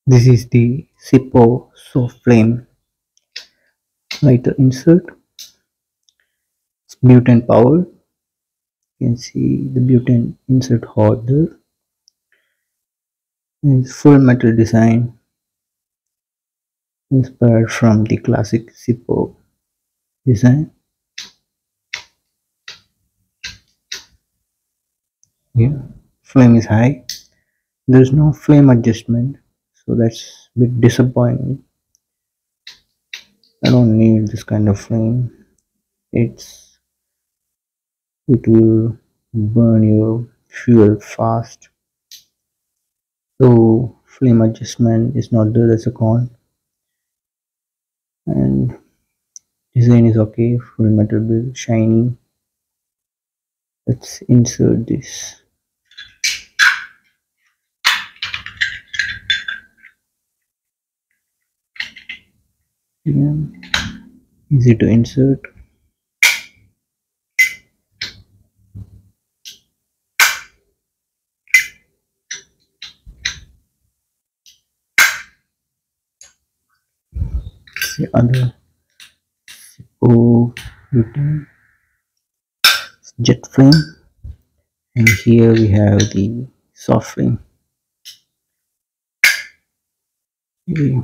This is the Zippo soft flame lighter insert. It's butane powered. You can see the butane insert hot there. It's full metal design inspired from the classic Zippo design. Yeah, flame is high. There's no flame adjustment, so that's a bit disappointing. I don't need this kind of flame. It will burn your fuel fast. So flame adjustment is not there as a con, and design is okay. Full metal build, shiny. Let's insert this. Yeah, easy to insert. The other Butane jet flame, and here we have the soft flame. Okay.